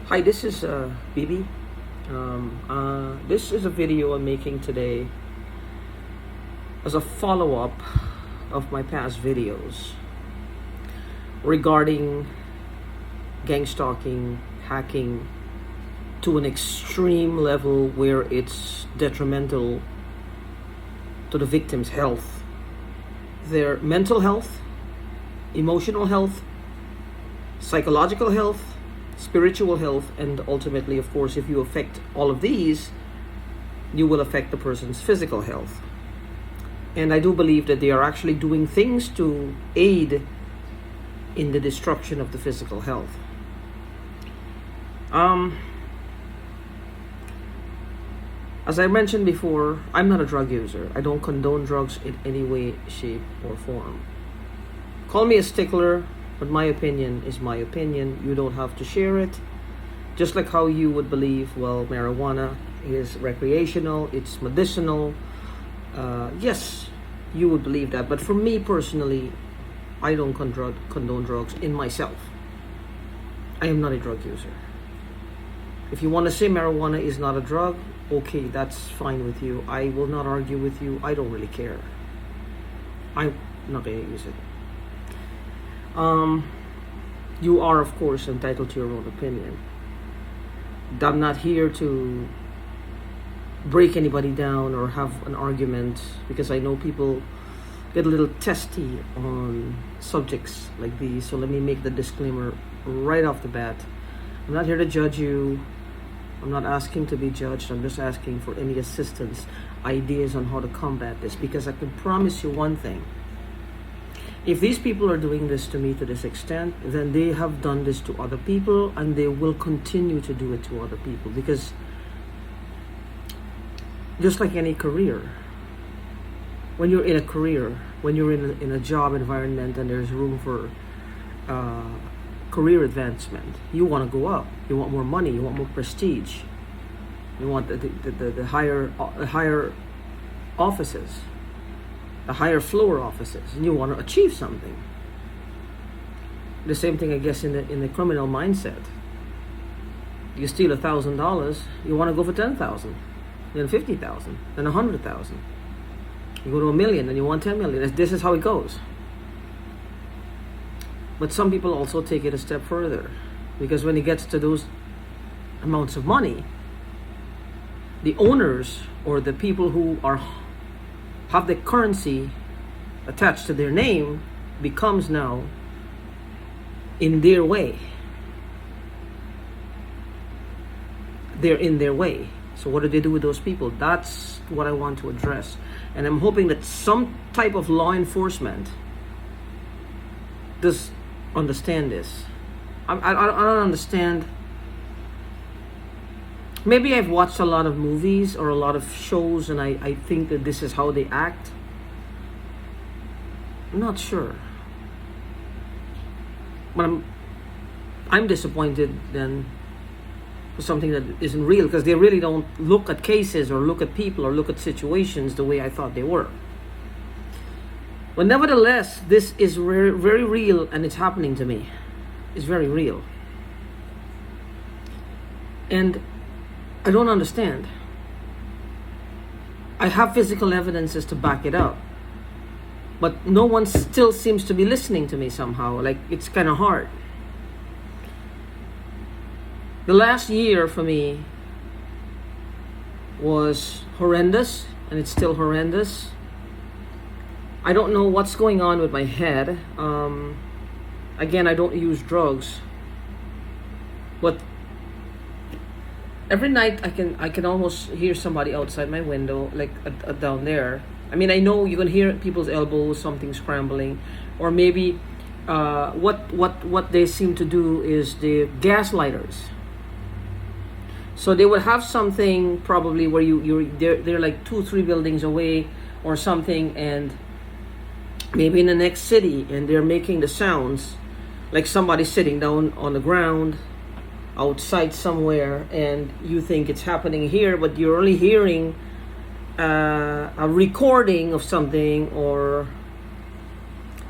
Hi, this is Bibi. This is a video I'm making today as a follow-up of my past videos regarding gang stalking, hacking to an extreme level where it's detrimental to the victim's health, their mental health, emotional health, psychological health, spiritual health, and ultimately, of course, if you affect all of these, you will affect the person's physical health. And I do believe that they are actually doing things to aid in the destruction of the physical health. As I mentioned before, I'm not a drug user. I don't condone drugs in any way, shape, or form. Call me a stickler, but my opinion is my opinion. You don't have to share it. Just like how you would believe, well, marijuana is recreational, it's medicinal. Yes, you would believe that. But for me personally, I don't condone drugs in myself. I am not a drug user. If you want to say marijuana is not a drug, okay, that's fine with you. I will not argue with you. I don't really care. I'm not going to use it. You are, of course, entitled to your own opinion. I'm not here to break anybody down or have an argument, because I know people get a little testy on subjects like these. So let me make the disclaimer right off the bat. I'm not here to judge you. I'm not asking to be judged. I'm just asking for any assistance, ideas on how to combat this, because I can promise you one thing. If these people are doing this to me to this extent, then they have done this to other people, and they will continue to do it to other people. Because just like any career, when you're in a career, when you're in a job environment and there's room for career advancement, you want to go up. You want more money. You want more prestige. You want the higher offices, the higher floor offices, and you want to achieve something. The same thing, I guess, in the criminal mindset. You steal $1,000, you want to go for 10,000, then 50,000, then 100,000. You go to 1 million, and you want 10 million. This is how it goes. But some people also take it a step further, because when it gets to those amounts of money, the owners or the people who have the currency attached to their name becomes now in their way. They're in their way. So what do they do with those people? That's what I want to address. And I'm hoping that some type of law enforcement does understand this. I don't understand. Maybe I've watched a lot of movies or a lot of shows, and I think that this is how they act. I'm not sure. But I'm disappointed then for something that isn't real, because they really don't look at cases or look at people or look at situations the way I thought they were. But nevertheless, this is very, very real, and it's happening to me. It's very real. And I don't understand. I have physical evidences to back it up, but no one still seems to be listening to me somehow. Like, it's kind of hard. The last year for me was horrendous, and it's still horrendous. I don't know what's going on with my head. Again, I don't use drugs, but every night I can almost hear somebody outside my window, like down there. I mean, I know you can hear people's elbows, something scrambling, or maybe what they seem to do is the gaslighters. So they would have something probably where they're like 2-3 buildings away or something, and maybe in the next city, and they're making the sounds like somebody sitting down on the ground outside somewhere, and you think it's happening here, but you're only hearing a recording of something. Or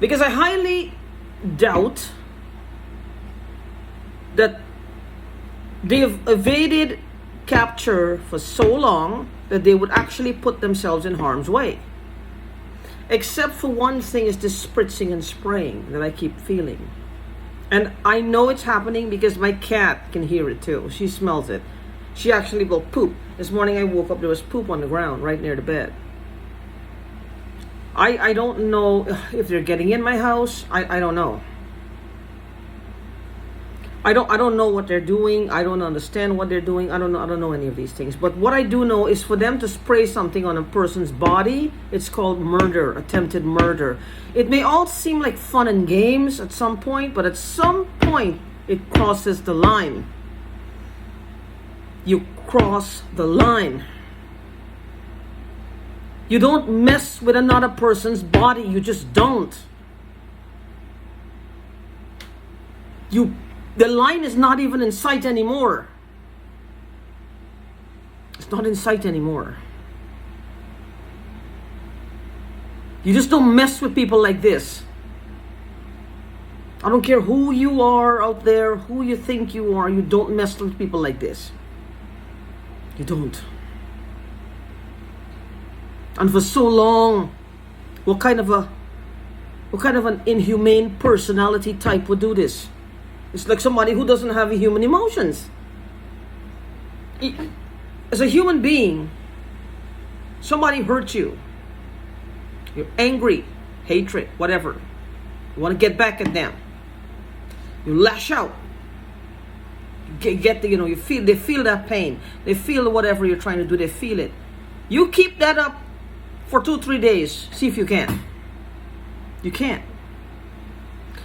because I highly doubt that They've evaded capture for so long that they would actually put themselves in harm's way. Except for one thing, is this spritzing and spraying that I keep feeling. And I know it's happening because my cat can hear it too. She smells it. She actually will poop. This morning I woke up, there was poop on the ground right near the bed. I don't know if they're getting in my house. I don't know. I don't know what they're doing. I don't understand what they're doing. I don't know any of these things. But what I do know is for them to spray something on a person's body, it's called murder, attempted murder. It may all seem like fun and games at some point, but at some point it crosses the line. You cross the line. You don't mess with another person's body. You just don't. The line is not even in sight anymore. It's not in sight anymore. You just don't mess with people like this. I don't care who you are out there, who you think you are, you don't mess with people like this. You don't. And for so long, what kind of an inhumane personality type would do this? It's like somebody who doesn't have human emotions. As a human being, somebody hurt you. You're angry, hatred, whatever. You want to get back at them. You lash out. They feel that pain. They feel whatever you're trying to do, they feel it. You keep that up for 2-3 days. See if you can. You can't.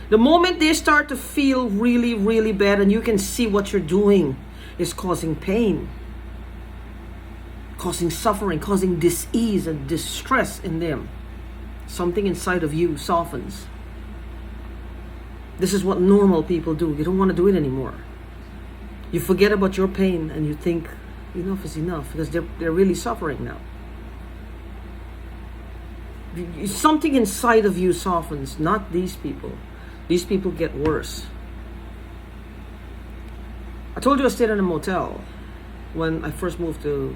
The moment they start to feel really, really bad and you can see what you're doing is causing pain, causing suffering, causing dis-ease and distress in them, something inside of you softens. This is what normal people do. You don't want to do it anymore. You forget about your pain and you think enough is enough because they're really suffering now. Something inside of you softens, not these people. These people get worse. I told you I stayed in a motel when I first moved to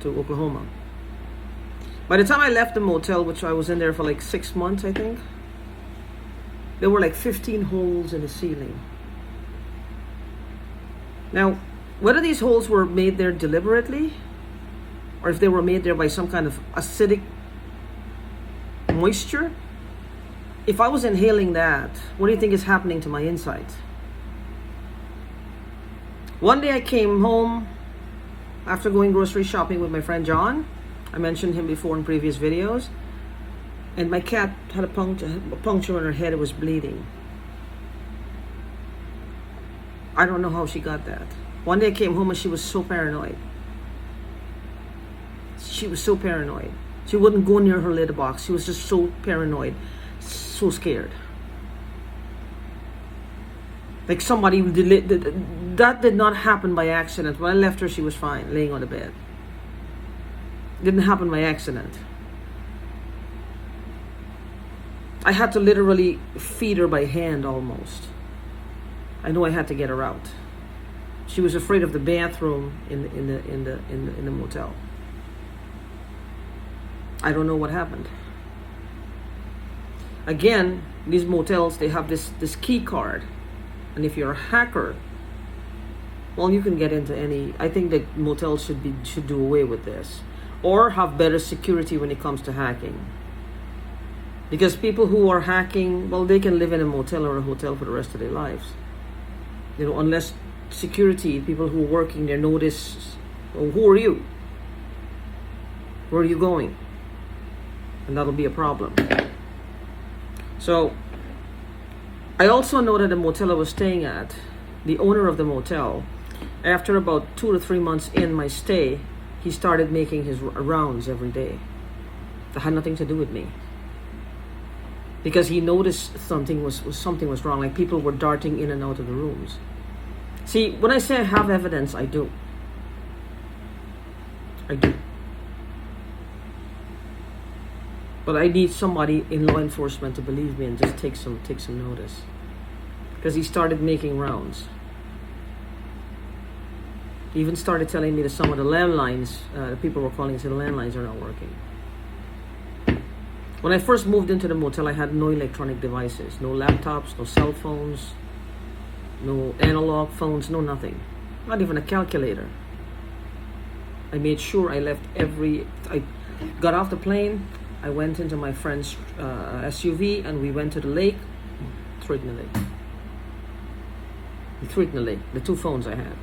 Oklahoma. By the time I left the motel, which I was in there for like 6 months, I think, there were like 15 holes in the ceiling. Now, whether these holes were made there deliberately, or if they were made there by some kind of acidic moisture, if I was inhaling that, what do you think is happening to my insides? One day I came home after going grocery shopping with my friend John. I mentioned him before in previous videos. And my cat had a puncture in her head. It was bleeding. I don't know how she got that. One day I came home and she was so paranoid. She was so paranoid. She wouldn't go near her litter box. She was just so paranoid. So scared. Like somebody that did not happen by accident. When I left her, she was fine, laying on the bed. Didn't happen by accident. I had to literally feed her by hand almost. I knew I had to get her out. She was afraid of the bathroom in the motel. I don't know what happened. Again, these motels, they have this key card. And if you're a hacker, well, you can get into any. I think that motels should do away with this. Or have better security when it comes to hacking. Because people who are hacking, well, they can live in a motel or a hotel for the rest of their lives. You know, unless security, people who are working there notice, oh, who are you? Where are you going? And that'll be a problem. So, I also know that the motel I was staying at, the owner of the motel, after about 2 to 3 months in my stay, he started making his rounds every day. That had nothing to do with me. Because he noticed something was wrong, like people were darting in and out of the rooms. See, when I say I have evidence, I do. I do. But I need somebody in law enforcement to believe me and just take some notice. Because he started making rounds. He even started telling me that some of the landlines, the people were calling and said the landlines are not working. When I first moved into the motel, I had no electronic devices, no laptops, no cell phones, no analog phones, no nothing. Not even a calculator. I made sure I left I got off the plane, I went into my friend's SUV, and we went to the lake, threw it in the lake. We threw it in the lake, the 2 phones I had.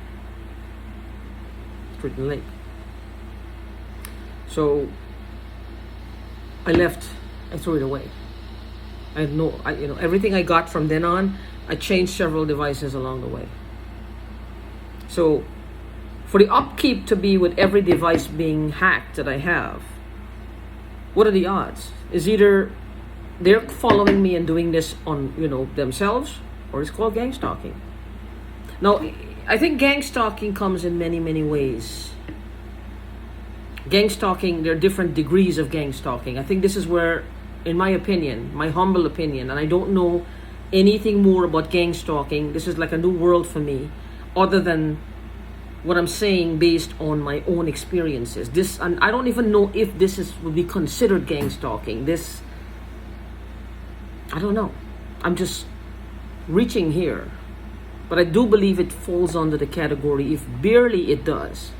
Threw it in the lake. So, I left, I threw it away. I had everything I got from then on, I changed several devices along the way. So, for the upkeep to be with every device being hacked that I have, what are the odds? Is either they're following me and doing this on, themselves, or it's called gang stalking. Now, I think gang stalking comes in many, many ways. Gang stalking, there are different degrees of gang stalking. I think this is where, in my opinion, my humble opinion, and I don't know anything more about gang stalking, this is like a new world for me, other than what I'm saying based on my own experiences. And I don't even know if would be considered gang stalking. I don't know. I'm just reaching here. But I do believe it falls under the category, if barely it does.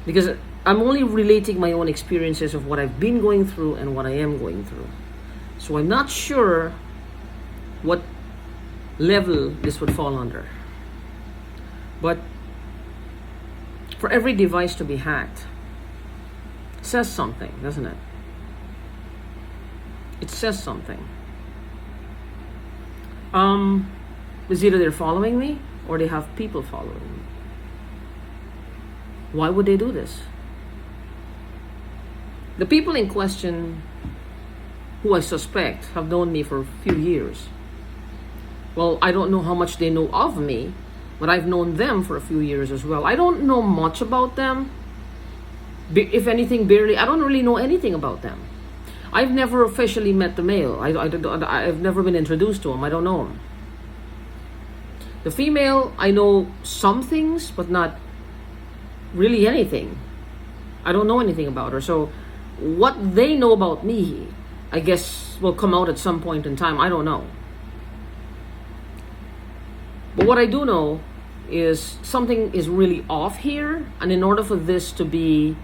Because I'm only relating my own experiences of what I've been going through and what I am going through. So I'm not sure what level this would fall under. But for every device to be hacked, it says something, doesn't it? It says something. It's either they're following me or they have people following me. Why would they do this? The people in question, who I suspect have known me for a few years. Well, I don't know how much they know of me, but I've known them for a few years as well. I don't know much about them. If anything, barely. I don't really know anything about them. I've never officially met the male. I've never been introduced to him. I don't know him. The female, I know some things, but not really anything. I don't know anything about her. So what they know about me, I guess, will come out at some point in time. I don't know. But what I do know is something is really off here, and in order for this to be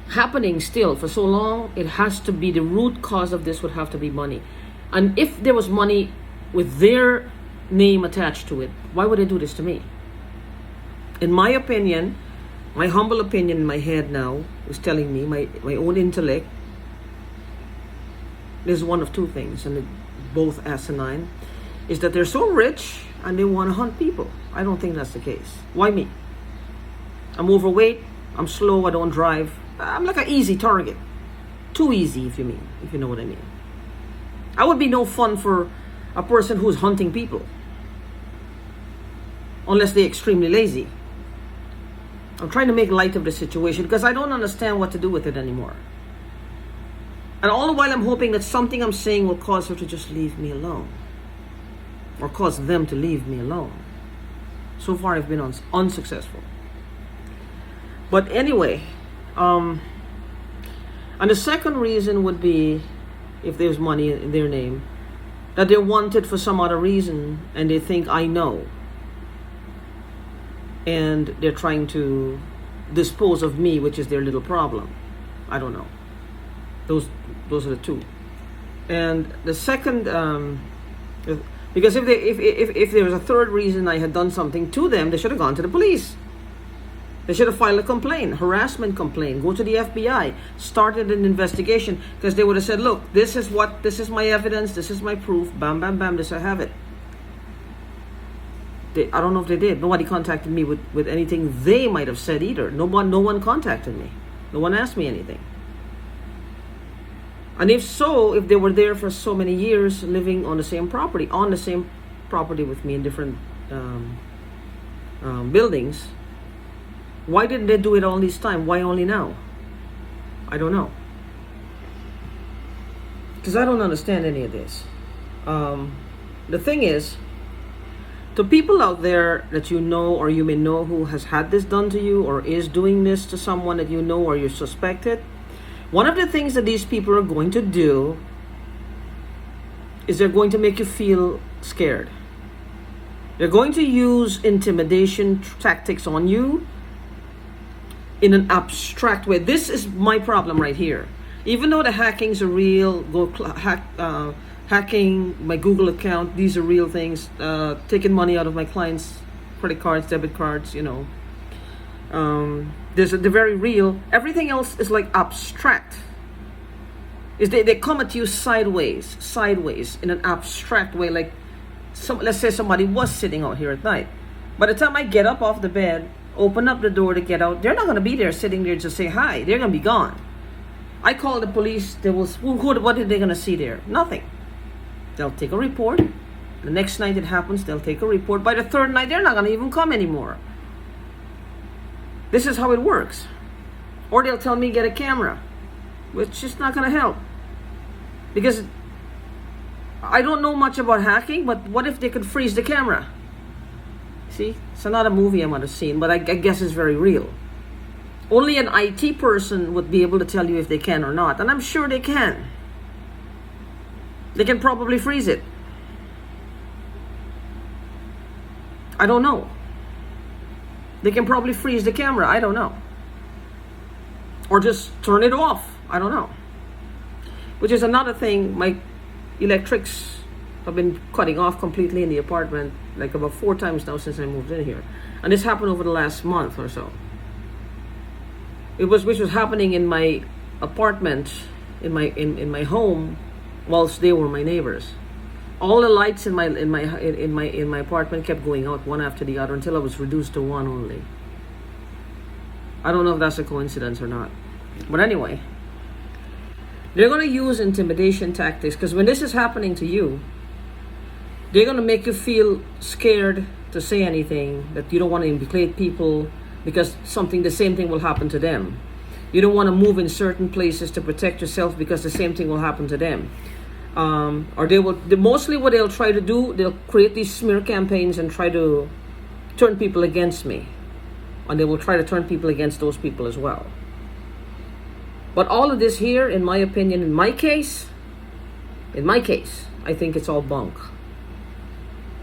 happening still for so long, it has to be, the root cause of this would have to be money. And if there was money with their name attached to it, why would they do this to me? In my opinion, my humble opinion in my head now is telling me, my own intellect, there's one of two things, and both asinine, is that they're so rich and they want to hunt people. I don't think that's the case. Why me? I'm overweight, I'm slow, I don't drive. I'm like an easy target. Too easy, if you know what I mean. I would be no fun for a person who's hunting people, unless they're extremely lazy. I'm trying to make light of the situation because I don't understand what to do with it anymore. And all the while I'm hoping that something I'm saying will cause her to just leave me alone, or cause them to leave me alone. So far I've been unsuccessful. But anyway, and the second reason would be, if there's money in their name, that they're wanted for some other reason and they think I know, and they're trying to dispose of me, which is their little problem. I don't know. Those are the two. And the second, because if there was a third reason I had done something to them, they should have gone to the police. They should have filed a complaint, harassment complaint, go to the FBI, started an investigation, because they would have said, look, this is my evidence, this is my proof, bam, bam, bam, this I have it. I don't know if they did. Nobody contacted me with anything they might have said either. No one contacted me. No one asked me anything. And if so, if they were there for so many years, living on the same property with me in different buildings, why didn't they do it all this time? Why only now? I don't know. Because I don't understand any of this. The thing is, To people out there that you know or you may know who has had this done to you or is doing this to someone that you know or you suspected, one of the things that these people are going to do is they're going to make you feel scared. They're going to use intimidation tactics on you in an abstract way. This is my problem right here. Even though the hackings are real, hacking my Google account, these are real things. Taking money out of my clients' credit cards, debit cards, they're very real. Everything else is like abstract. They come at you sideways in an abstract way. Like, let's say somebody was sitting out here at night. By the time I get up off the bed, open up the door to get out, they're not going to be there sitting there to say hi. They're going to be gone. I call the police. What are they going to see there? Nothing. They'll take a report. The next night it happens, they'll take a report. By the third night, they're not going to even come anymore. This is how it works. Or they'll tell me get a camera, which is not going to help. Because I don't know much about hacking, but what if they could freeze the camera? See, it's not a movie I might have seen, but I guess it's very real. Only an IT person would be able to tell you if they can or not, and I'm sure they can. They can probably freeze it. I don't know. They can probably freeze the camera, I don't know. Or just turn it off, I don't know. Which is another thing, my electrics have been cutting off completely in the apartment, like about 4 times now since I moved in here. And this happened over the last month or so. Which was happening in my apartment, in my home, whilst they were my neighbors. All the lights in my apartment kept going out one after the other until I was reduced to one only. I don't know if that's a coincidence or not. But anyway, they're going to use intimidation tactics, because when this is happening to you, they're going to make you feel scared to say anything, that you don't want to implicate people, because the same thing will happen to them. You don't want to move in certain places to protect yourself, because the same thing will happen to them. Or mostly what they'll try to do, they'll create these smear campaigns and try to turn people against me. And they will try to turn people against those people as well. But all of this here, in my opinion, in my case, I think it's all bunk.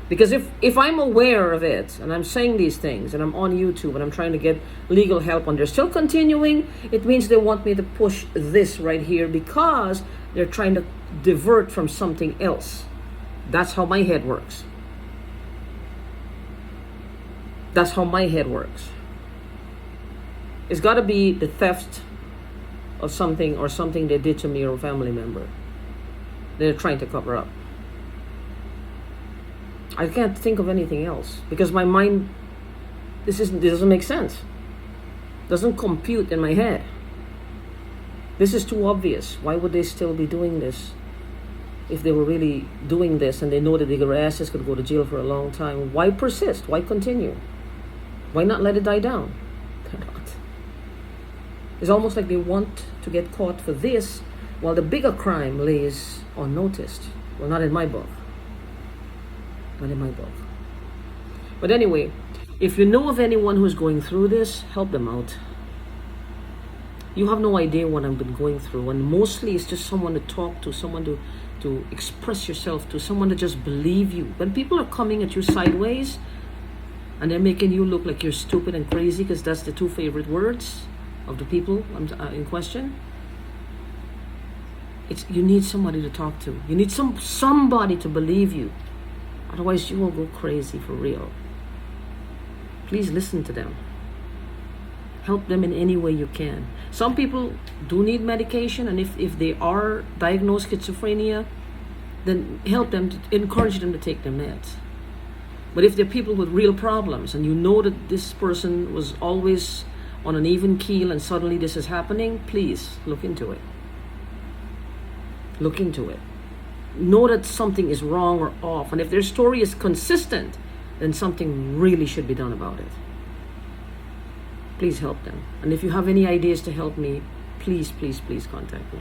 Because if I'm aware of it, and I'm saying these things, and I'm on YouTube, and I'm trying to get legal help, and they're still continuing, it means they want me to push this right here, because they're trying to divert from something else. That's how my head works. That's how my head works. It's got to be the theft of something, or something they did to me or a family member. They're trying to cover up. I can't think of anything else, because my mind, this doesn't make sense. Doesn't compute in my head. This is too obvious. Why would they still be doing this? If they were really doing this and they know that their asses could go to jail for a long time, why persist? Why continue? Why not let it die down? They're not. It's almost like they want to get caught for this, while the bigger crime lays unnoticed. Well, not in my book. Not in my book. But anyway, if you know of anyone who's going through this, help them out. You have no idea what I've been going through, and mostly it's just someone to talk to, someone to express yourself to, someone to just believe you. When people are coming at you sideways and they're making you look like you're stupid and crazy, because that's the 2 favorite words of the people in question, you need somebody to talk to. You need somebody to believe you. Otherwise, you will go crazy for real. Please listen to them. Help them in any way you can. Some people do need medication, and if they are diagnosed schizophrenia, then help them, encourage them to take their meds. But if they're people with real problems, and you know that this person was always on an even keel and suddenly this is happening, please look into it. Look into it. Know that something is wrong or off, and if their story is consistent, then something really should be done about it. Please help them. And if you have any ideas to help me, please contact me.